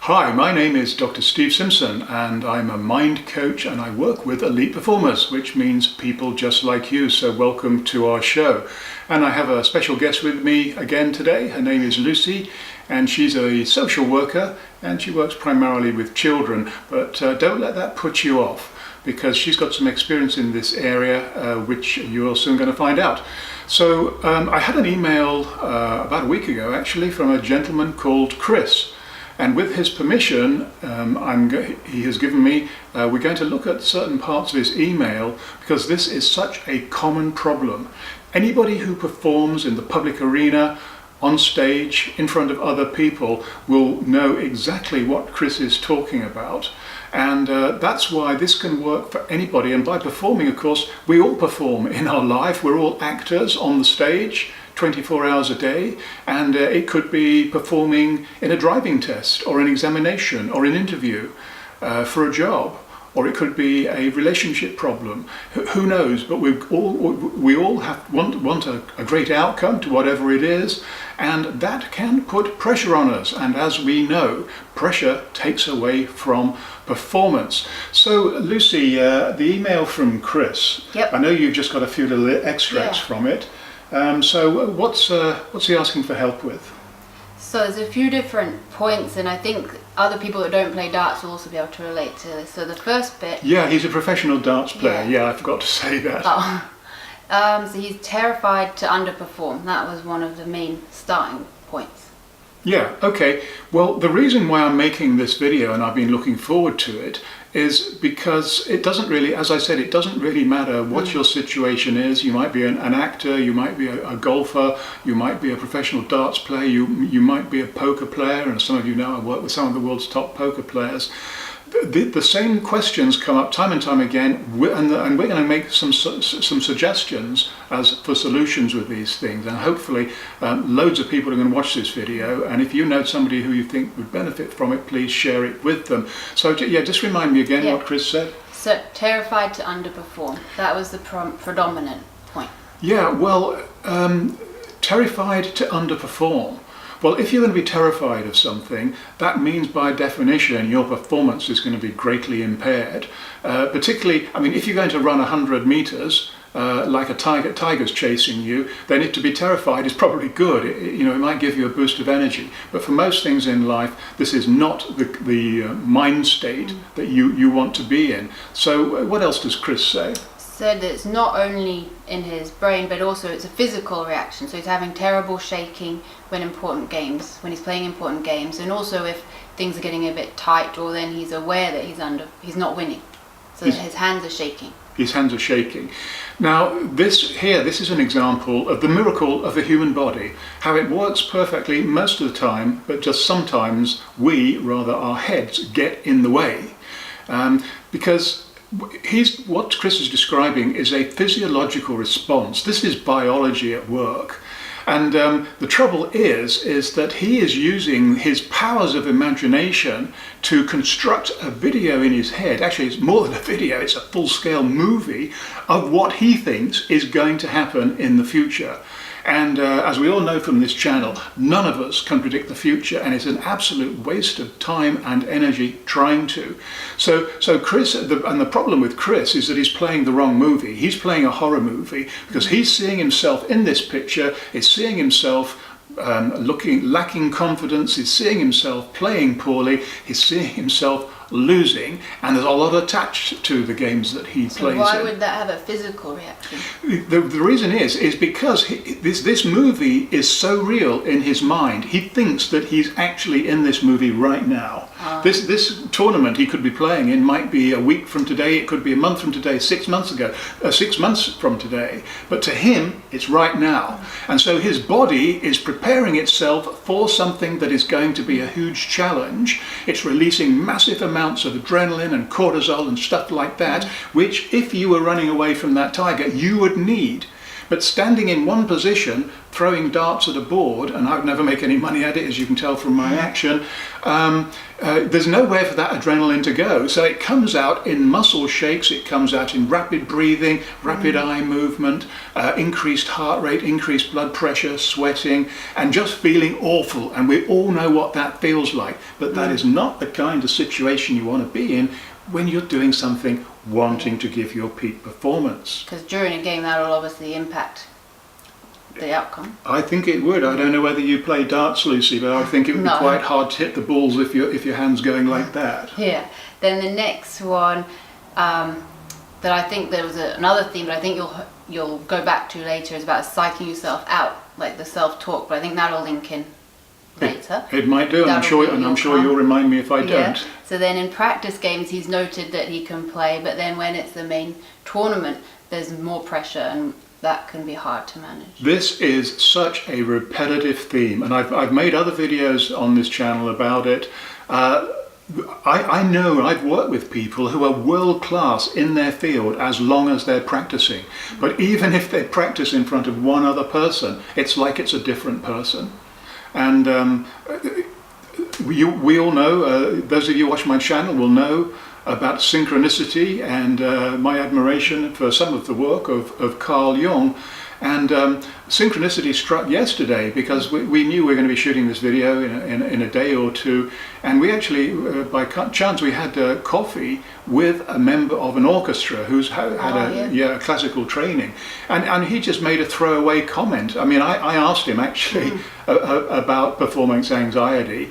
Hi, my name is Dr. Steve Simpson and I'm a mind coach and I work with elite performers, which means people just like you. So welcome to our show. And I have a special guest with me again today. Her name is Lucy and she's a social worker and she works primarily with children. But don't let that put you off, because she's got some experience in this area, which you're soon going to find out. So I had an email about a week ago actually from a gentleman called Chris. And with his permission, he has given me, we're going to look at certain parts of his email because this is such a common problem. Anybody who performs in the public arena, on stage, in front of other people, will know exactly what Chris is talking about. And that's why this can work for anybody. And by performing, of course, we all perform in our life. We're all actors on the stage 24 hours a day, and it could be performing in a driving test or an examination or an interview for a job, or it could be a relationship problem. Who knows? But we all want a great outcome to whatever it is, and that can put pressure on us. And as we know, pressure takes away from performance. So Lucy, the email from Chris. Yep. I know you've just got a few little extracts from it. So what's he asking for help with? So there's a few different points, and I think other people that don't play darts will also be able to relate to this. So the first bit... Yeah, he's a professional darts player. Yeah, I forgot to say that. So he's terrified to underperform. That was one of the main starting points. Yeah, okay. Well, the reason why I'm making this video, and I've been looking forward to it, is because it doesn't really, as I said, it doesn't really matter what your situation is. You might be an actor, you might be a golfer, you might be a professional darts player, you might be a poker player, and some of you know I work with some of the world's top poker players. The same questions come up time and time again, and we're going to make some suggestions for solutions with these things, and hopefully loads of people are going to watch this video, and if you know somebody who you think would benefit from it, please share it with them. So yeah, just remind me again what Chris said. So terrified to underperform, that was the predominant point. Yeah, well, terrified to underperform. Well, if you're going to be terrified of something, that means by definition your performance is going to be greatly impaired. Particularly, I mean, if you're going to run 100 meters, like a tiger's chasing you, then to be terrified is probably good. It might give you a boost of energy. But for most things in life, this is not the mind state that you want to be in. So what else does Chris say? Said that it's not only in his brain, but also it's a physical reaction. So he's having terrible shaking when he's playing important games, and also if things are getting a bit tight, or then he's aware that he's not winning. So his hands are shaking. His hands are shaking. Now, this is an example of the miracle of the human body, how it works perfectly most of the time, but just sometimes our heads get in the way. Because what Chris is describing is a physiological response. This is biology at work. And the trouble is that he is using his powers of imagination to construct a video in his head. Actually, it's more than a video, it's a full-scale movie of what he thinks is going to happen in the future. And as we all know from this channel, none of us can predict the future, and it's an absolute waste of time and energy trying to. So Chris, and the problem with Chris is that he's playing the wrong movie. He's playing a horror movie because he's seeing himself in this picture, he's seeing himself lacking confidence, he's seeing himself playing poorly, he's seeing himself losing, and there's a lot attached to the games that he plays in. So why would that have a physical reaction? The reason is because this movie is so real in his mind. He thinks that he's actually in this movie right now. This tournament he could be playing in might be a week from today, it could be a month from today, 6 months from today, but to him it's right now. And so his body is preparing itself for something that is going to be a huge challenge. It's releasing massive amounts of adrenaline and cortisol and stuff like that, which if you were running away from that tiger you would need. But standing in one position throwing darts at a board, and I would never make any money at it, as you can tell from my action, there's nowhere for that adrenaline to go. So it comes out in muscle shakes, it comes out in rapid breathing, rapid eye movement, increased heart rate, increased blood pressure, sweating, and just feeling awful. And we all know what that feels like. But that is not the kind of situation you want to be in when you're doing something wanting to give your peak performance. Because during a game that will obviously impact the outcome. I think it would. I don't know whether you play darts, Lucy, but I think it would be quite hard to hit the balls if your hand's going like that. Yeah. Then the next one, that I think there was another theme, but I think you'll go back to later, is about psyching yourself out, like the self-talk. But I think that'll link in later. It might do, and I'm sure you'll remind me if I don't. So then in practice games, he's noted that he can play, but then when it's the main tournament, there's more pressure, and that can be hard to manage. This is such a repetitive theme, and I've made other videos on this channel about it. I know I've worked with people who are world class in their field as long as they're practicing. But even if they practice in front of one other person, it's like it's a different person. And we all know, those of you who watch my channel will know about synchronicity and my admiration for some of the work of Carl Jung. And synchronicity struck yesterday because we knew we were going to be shooting this video in a day or two, and we actually, by chance, we had coffee with a member of an orchestra who's had a classical training, and he just made a throwaway comment. I mean, I asked him actually about performance anxiety.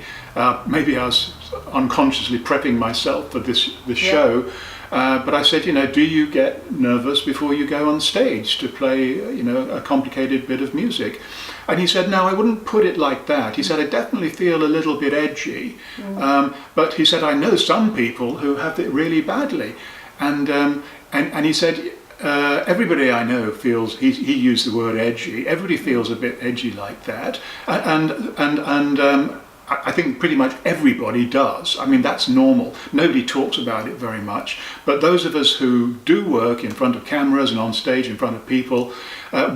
Maybe I was unconsciously prepping myself for this show. But I said, do you get nervous before you go on stage to play, a complicated bit of music? And he said, no, I wouldn't put it like that. He said, I definitely feel a little bit edgy. But he said, I know some people who have it really badly. And he said, everybody I know feels, he used the word edgy, everybody feels a bit edgy like that. And I think pretty much everybody does. I mean, that's normal. Nobody talks about it very much. But those of us who do work in front of cameras and on stage in front of people,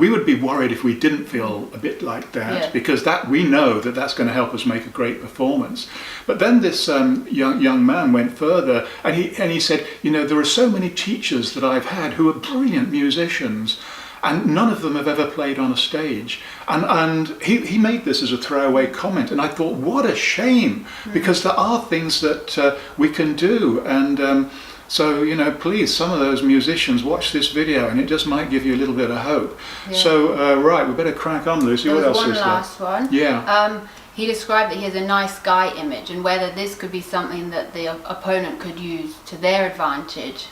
we would be worried if we didn't feel a bit like that, because we know that that's going to help us make a great performance. But then this young man went further, and he said, there are so many teachers that I've had who are brilliant musicians, and none of them have ever played on a stage. And he made this as a throwaway comment, and I thought, what a shame, because there are things that we can do. And so, please, some of those musicians, watch this video, and it just might give you a little bit of hope. So, right, we better crack on, Lucy. What else is there? One last one. Yeah. He described that he has a nice guy image, and whether this could be something that the opponent could use to their advantage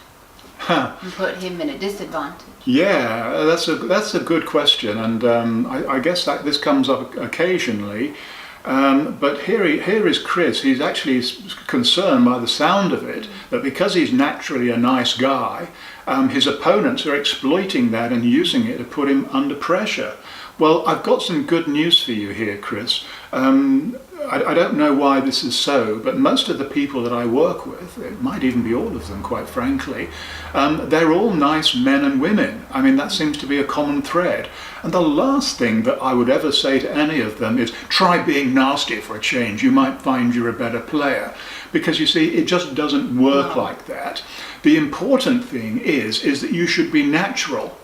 and put him in a disadvantage. Yeah, that's a good question, and I guess that this comes up occasionally. But here is Chris. He's actually concerned by the sound of it that because he's naturally a nice guy, his opponents are exploiting that and using it to put him under pressure. Well, I've got some good news for you here, Chris. I don't know why this is so, but most of the people that I work with, it might even be all of them, quite frankly, they're all nice men and women. I mean, that seems to be a common thread. And the last thing that I would ever say to any of them is, try being nasty for a change. You might find you're a better player. Because you see, it just doesn't work like that. The important thing is that you should be natural.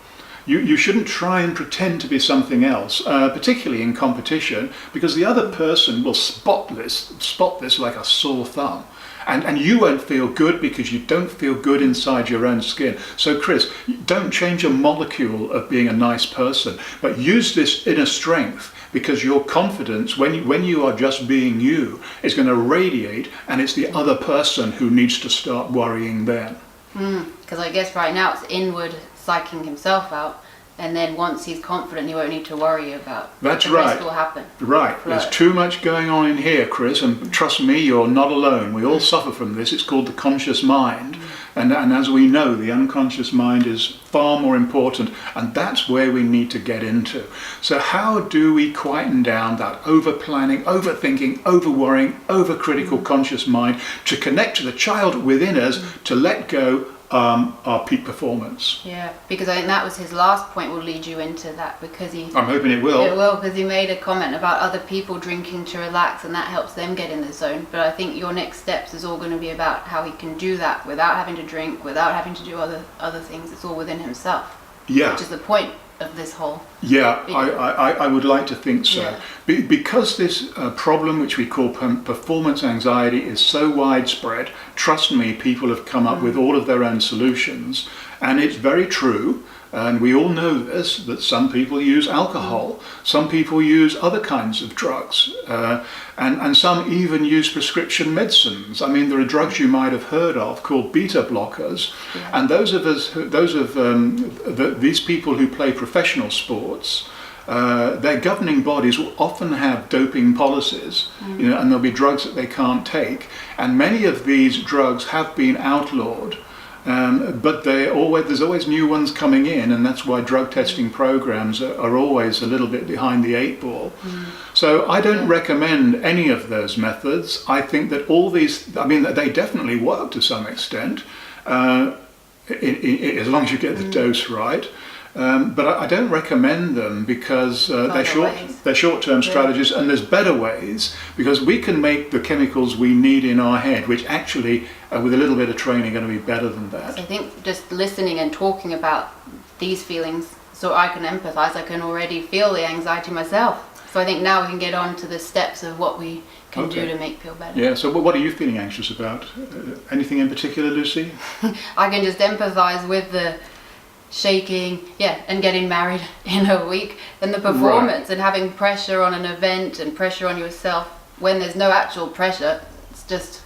You shouldn't try and pretend to be something else, particularly in competition, because the other person will spot this like a sore thumb. And you won't feel good because you don't feel good inside your own skin. So Chris, don't change a molecule of being a nice person, but use this inner strength, because your confidence, when you are just being you, is going to radiate, and it's the other person who needs to start worrying then. Because I guess right now it's inward psyching himself out, and then once he's confident, he won't need to worry about the rest will happen. Right. There's too much going on in here, Chris, and trust me, you're not alone. We all suffer from this. It's called the conscious mind. And as we know, the unconscious mind is far more important, and that's where we need to get into. So how do we quieten down that over-planning, overthinking, over-worrying, over-critical conscious mind to connect to the child within us, to let go our peak performance. Yeah, because I think that was his last point. Will lead you into that because I'm hoping it will. It will, because he made a comment about other people drinking to relax, and that helps them get in the zone. But I think your next steps is all going to be about how he can do that without having to drink, without having to do other things. It's all within himself. Yeah. Which is the point of this whole. Yeah, I would like to think so. Yeah. Because this problem, which we call performance anxiety, is so widespread, trust me, people have come up with all of their own solutions. And it's very true, and we all know this, that some people use alcohol, some people use other kinds of drugs, and some even use prescription medicines. I mean, there are drugs you might have heard of called beta blockers, and these people who play professional sports, their governing bodies will often have doping policies, and there'll be drugs that they can't take, and many of these drugs have been outlawed. But there's always new ones coming in, and that's why drug testing programs are always a little bit behind the 8 ball. So I don't recommend any of those methods. I think that all these, they definitely work to some extent, as long as you get the dose right. But I don't recommend them because they're short-term strategies, and there's better ways, because we can make the chemicals we need in our head, which actually, with a little bit of training, are going to be better than that. So I think just listening and talking about these feelings, so I can empathize, I can already feel the anxiety myself. So I think now we can get on to the steps of what we can do to make feel better. Yeah, so what are you feeling anxious about? Anything in particular, Lucy? I can just empathize with the shaking, and getting married in a week, and the performance, and having pressure on an event and pressure on yourself when there's no actual pressure. It's just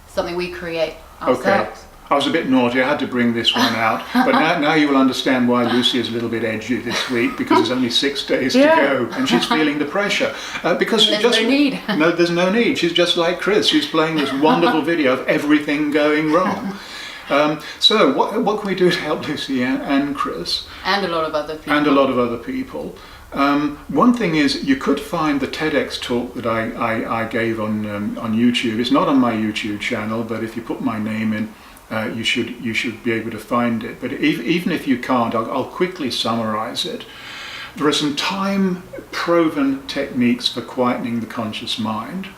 something we create ourselves. Okay. I was a bit naughty, I had to bring this one out, but now you will understand why Lucy is a little bit edgy this week, because there's only 6 days to go, and she's feeling the pressure. Because there's no need. No, there's no need. She's just like Chris. She's playing this wonderful video of everything going wrong. So what can we do to help Lucy and Chris? And a lot of other people. And a lot of other people. One thing is, you could find the TEDx talk that I gave on YouTube. It's not on my YouTube channel, but if you put my name in, you should be able to find it. But even if you can't, I'll quickly summarize it. There are some time-proven techniques for quietening the conscious mind.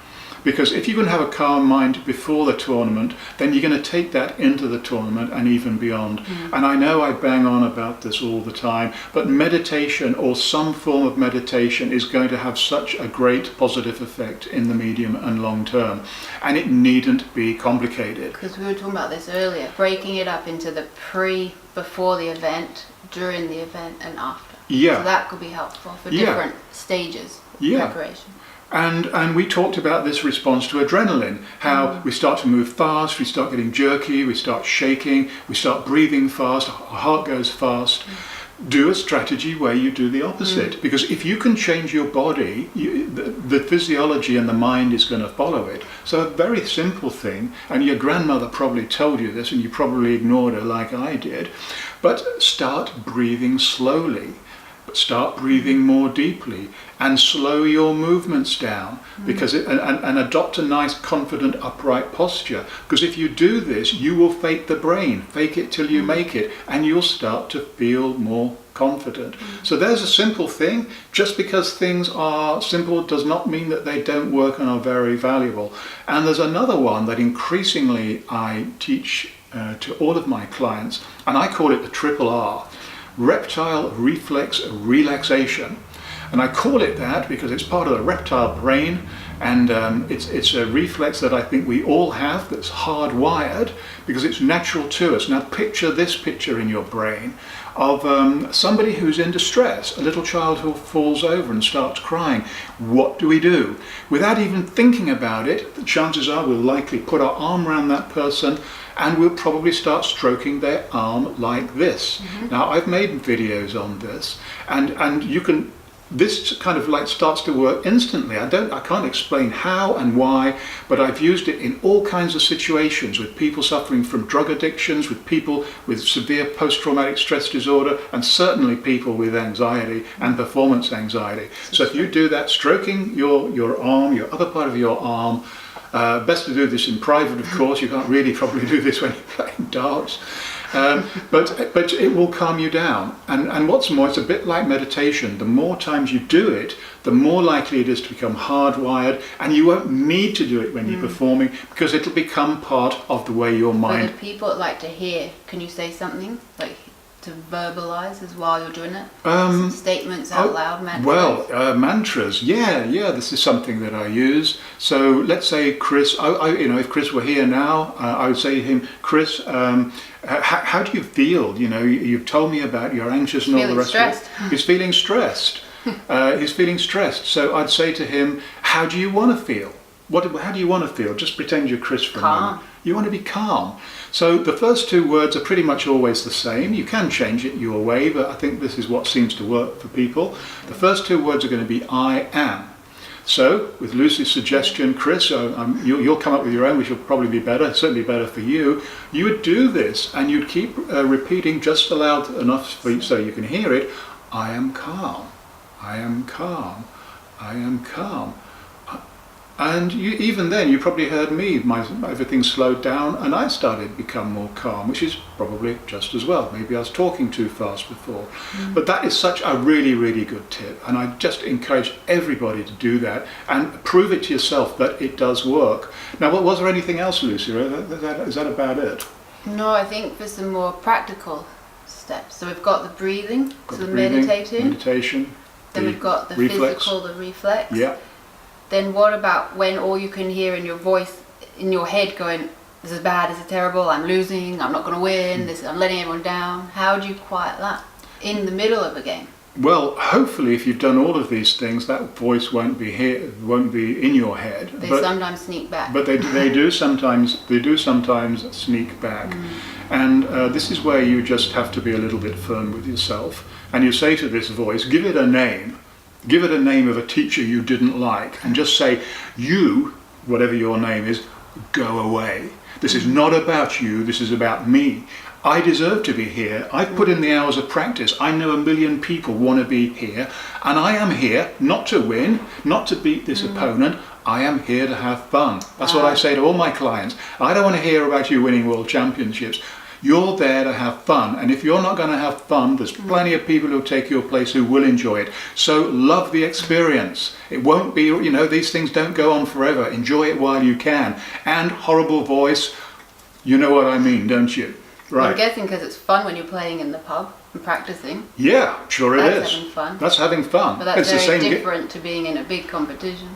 Because if you can have a calm mind before the tournament, then you're going to take that into the tournament and even beyond. And I know I bang on about this all the time, but meditation, or some form of meditation, is going to have such a great positive effect in the medium and long term. And it needn't be complicated. Because we were talking about this earlier, breaking it up into the before the event, during the event, and after. Yeah. So that could be helpful for different stages of preparation. And we talked about this response to adrenaline, how we start to move fast, we start getting jerky, we start shaking, we start breathing fast, our heart goes fast. Do a strategy where you do the opposite, because if you can change your body, the physiology and the mind is going to follow it. So a very simple thing, and your grandmother probably told you this and you probably ignored her like I did, but start breathing slowly. Start breathing more deeply and slow your movements down, because and adopt a nice, confident, upright posture. Because if you do this, you will fake the brain, fake it till you make it, and you'll start to feel more confident. So there's a simple thing. Just because things are simple does not mean that they don't work and are very valuable. And there's another one that increasingly I teach to all of my clients, and I call it the triple R. Reptile reflex relaxation, and I call it that because it's part of the reptile brain, and it's a reflex that I think we all have, that's hardwired because it's natural to us. Now picture this picture in your brain of somebody who's in distress, a little child who falls over and starts crying. What do we do? Without even thinking about it, the chances are we'll likely put our arm around that person, and we'll probably start stroking their arm like this. Now I've made videos on this, and you can, this kind of like starts to work instantly. I can't explain how and why, but I've used it in all kinds of situations, with people suffering from drug addictions, with people with severe post-traumatic stress disorder, and certainly people with anxiety and performance anxiety. So if you do that, stroking your arm, your other part of your arm, best to do this in private, of course. You can't really probably do this when you're playing darts. But it will calm you down. And what's more, it's a bit like meditation. The more times you do it, the more likely it is to become hardwired, and you won't need to do it when you're performing, because it'll become part of the way your mind... For the people that like to hear, can you say something like to verbalize as while you're doing it? Some statements out loud, mantras? Well, mantras, yeah, this is something that I use. So let's say Chris, if Chris were here now, I would say to him, Chris, how do you feel? You've told me about you're anxious and all the rest of it. He's feeling stressed. He's feeling stressed. So I'd say to him, how do you want to feel? How do you want to feel? Just pretend you're Chris for a moment. You want to be calm. So the first two words are pretty much always the same. You can change it your way, but I think this is what seems to work for people. The first two words are going to be I am. So with Lucy's suggestion, Chris, you'll come up with your own, which will probably be better, certainly better for you. You would do this and you'd keep repeating just loud enough so you can hear it. I am calm. I am calm. I am calm. And even then, you probably heard me, everything slowed down and I started to become more calm, which is probably just as well. Maybe I was talking too fast before. But that is such a really, really good tip. And I just encourage everybody to do that and prove it to yourself that it does work. Now, was there anything else, Lucy? Is that about it? No, I think for some more practical steps. So we've got the breathing, meditation. Then we've got the physical, the reflex. Yeah. Then what about when all you can hear in your voice, in your head going, this is bad, this is terrible, I'm losing, I'm not going to win, I'm letting everyone down. How do you quiet that in the middle of a game? Well, hopefully if you've done all of these things, that voice won't be in your head. They sometimes sneak back. But they do sometimes sneak back. And this is where you just have to be a little bit firm with yourself. And you say to this voice, give it a name. Give it a name of a teacher you didn't like, and just say, you, whatever your name is, go away. This is not about you, this is about me. I deserve to be here. I've put in the hours of practice. I know 1 million people want to be here, and I am here not to win, not to beat this opponent. I am here to have fun. That's what I say to all my clients. I don't want to hear about you winning world championships. You're there to have fun, and if you're not going to have fun, there's plenty of people who'll take your place who will enjoy it. So love the experience. It won't be, these things don't go on forever. Enjoy it while you can. And horrible voice, you know what I mean, don't you? Right. I'm guessing because it's fun when you're playing in the pub and practicing. Yeah, sure it is. That's having fun. That's having fun. But that's very different to being in a big competition.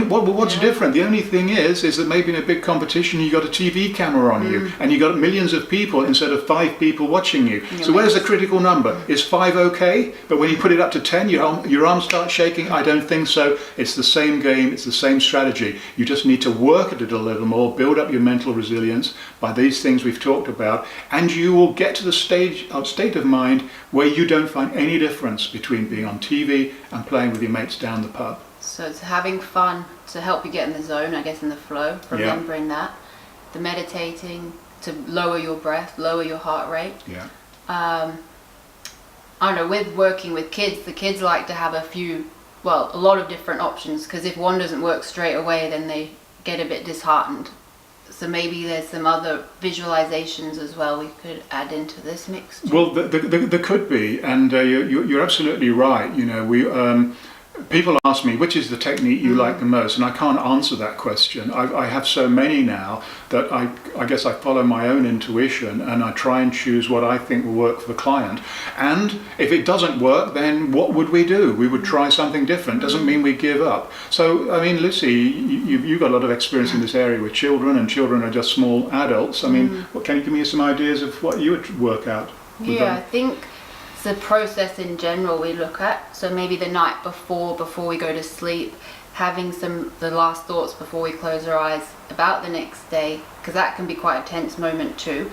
What's different? The only thing is that maybe in a big competition you got a TV camera on you and you got millions of people instead of 5 people watching you. So where's the critical number? Is 5 okay? But when you put it up to 10, your arms start shaking? I don't think so. It's the same game. It's the same strategy. You just need to work at it a little more, build up your mental resilience by these things we've talked about, and you will get to the state of mind where you don't find any difference between being on TV and playing with your mates down the pub. So it's having fun to help you get in the zone, I guess, in the flow, remembering that. The meditating to lower your breath, lower your heart rate. Yeah. I don't know, with working with kids, the kids like to have a lot of different options, because if one doesn't work straight away, then they get a bit disheartened. So maybe there's some other visualizations as well we could add into this mix. Well, there could be, and you're absolutely right. People ask me, which is the technique you like the most? And I can't answer that question. I have so many now that I guess I follow my own intuition and I try and choose what I think will work for the client. And if it doesn't work, then what would we do? We would try something different. Doesn't mean we give up. So, I mean, Lucy, you've got a lot of experience in this area with children, and children are just small adults. I mean, can you give me some ideas of what you would work out with them? I think the process in general we look at. So maybe the night before we go to sleep, having the last thoughts before we close our eyes about the next day, because that can be quite a tense moment too.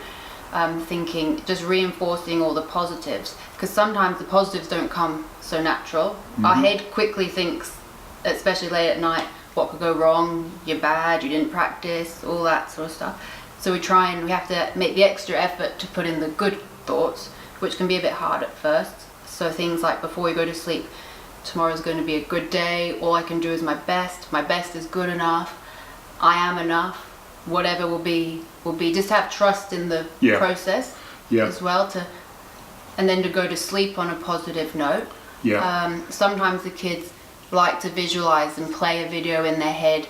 Thinking, just reinforcing all the positives, because sometimes the positives don't come so natural. Our head quickly thinks, especially late at night, what could go wrong, you're bad, you didn't practice, all that sort of stuff. So we have to make the extra effort to put in the good thoughts, which can be a bit hard at first. So things like, before we go to sleep, tomorrow's going to be a good day, all I can do is my best is good enough, I am enough, whatever will be, just have trust in the process. as well, and then to go to sleep on a positive note. Sometimes the kids like to visualize and play a video in their head.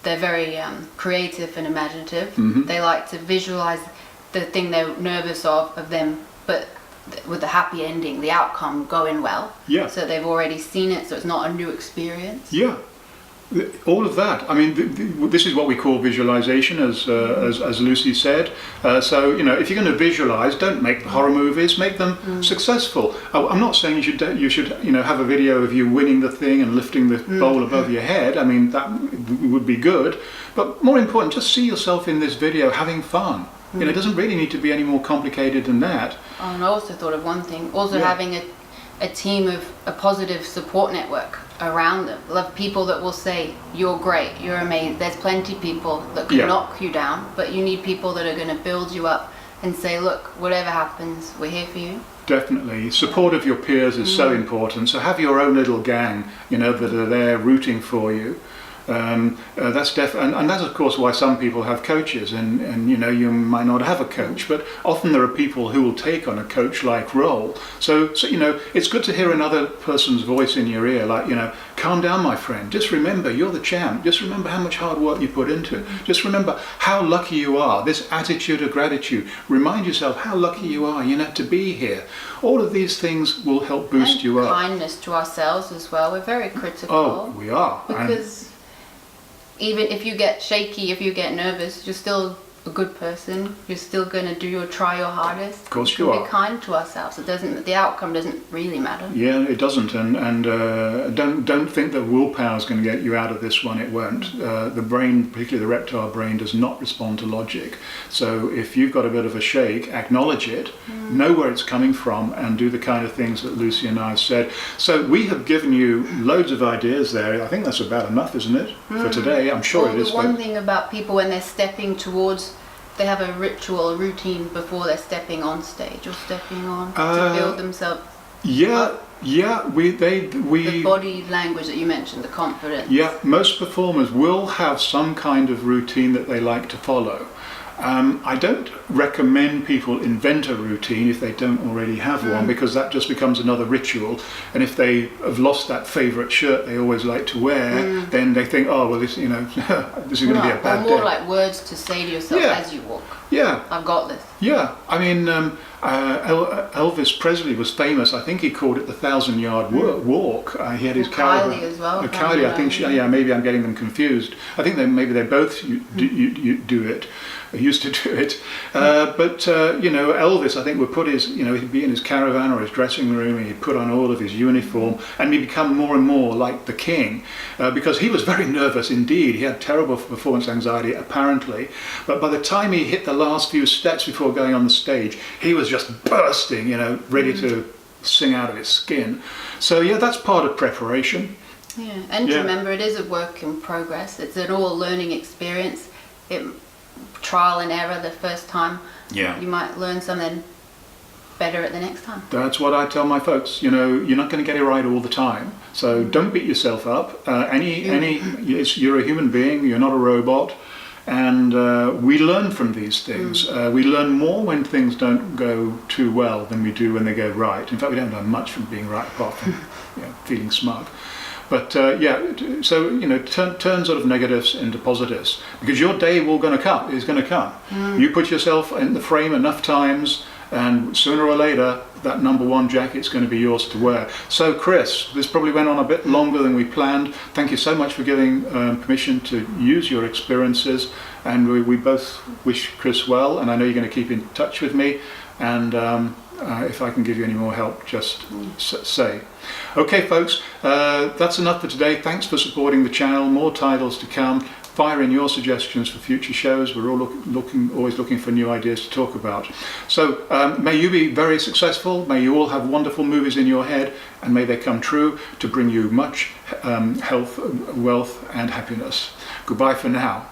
They're very creative and imaginative. They like to visualize the thing they're nervous of them, but with the happy ending, the outcome going well. So they've already seen it, so it's not a new experience. All of that. I mean, this is what we call visualization, as Lucy said. So, you know, if you're going to visualize, don't make horror movies. Make them successful. I'm not saying you should, you know, have a video of you winning the thing and lifting the bowl above your head. I mean, that would be good. But more important, just see yourself in this video having fun. You know, it doesn't really need to be any more complicated than that. Oh, and I also thought of one thing. Also having a team of a positive support network around them. Love people that will say, you're great, you're amazing. There's plenty of people that can knock you down, but you need people that are going to build you up and say, look, whatever happens, we're here for you. Definitely. Support of your peers is so important. So have your own little gang, you know, that are there rooting for you. That's and that's of course why some people have coaches, and you know, you might not have a coach, but often there are people who will take on a coach-like role. So you know, it's good to hear another person's voice in your ear, like, you know, calm down, my friend. Just remember, you're the champ. Just remember how much hard work you put into it. Just remember how lucky you are. This attitude of gratitude. Remind yourself how lucky you are, you know, to be here. All of these things will help boost you up. Kindness to ourselves as well. We're very critical. Oh, we are. Because even if you get shaky, if you get nervous, you're still a good person. You're still going to try your hardest. Of course you are. Be kind to ourselves. The outcome doesn't really matter. Yeah, it doesn't. And don't think that willpower is going to get you out of this one. It won't. The brain, particularly the reptile brain, does not respond to logic. So if you've got a bit of a shake, acknowledge it, know where it's coming from, and do the kind of things that Lucy and I have said. So we have given you loads of ideas there. I think that's about enough, isn't it, for today? I'm sure it is. The one thing about people when they're stepping towards, they have a ritual, a routine before they're stepping on stage or stepping on to build themselves. The body language that you mentioned, the confidence. Yeah, most performers will have some kind of routine that they like to follow. I don't recommend people invent a routine if they don't already have one, because that just becomes another ritual. And if they have lost that favourite shirt they always like to wear, then they think, oh well, this, you know, this is going to be a bad day. Or more like words to say to yourself as you walk. Yeah, I've got this. Yeah, I mean, Elvis Presley was famous. I think he called it the 1,000-yard walk. He had his Kylie as well. Kylie, I think. Maybe I'm getting them confused. I think maybe they both do it. Used to do it, but you know, Elvis, I think, would put his, you know, he'd be in his caravan or his dressing room, and he'd put on all of his uniform, and he'd become more and more like the king, because he was very nervous indeed. He had terrible performance anxiety, apparently, but by the time he hit the last few steps before going on the stage, he was just bursting, you know, ready to sing out of his skin. So yeah, that's part of preparation. Yeah, and remember, it is a work in progress. It's an all learning experience. Trial and error the first time. Yeah. You might learn something better at the next time. That's what I tell my folks. You know, you're not going to get it right all the time. So don't beat yourself up. You're a human being. You're not a robot. And we learn from these things. We learn more when things don't go too well than we do when they go right. In fact, we don't learn much from being right, apart from feeling smug. But so you know, turn sort of negatives into positives, because your day is going to come. You put yourself in the frame enough times, and sooner or later, that number one jacket's going to be yours to wear. So, Chris, this probably went on a bit longer than we planned. Thank you so much for giving permission to use your experiences, and we both wish Chris well. And I know you're going to keep in touch with me, and if I can give you any more help, just say. Okay, folks, that's enough for today. Thanks for supporting the channel. More titles to come. Fire in your suggestions for future shows. We're all always looking for new ideas to talk about. So may you be very successful. May you all have wonderful movies in your head, and may they come true to bring you much health, wealth, and happiness. Goodbye for now.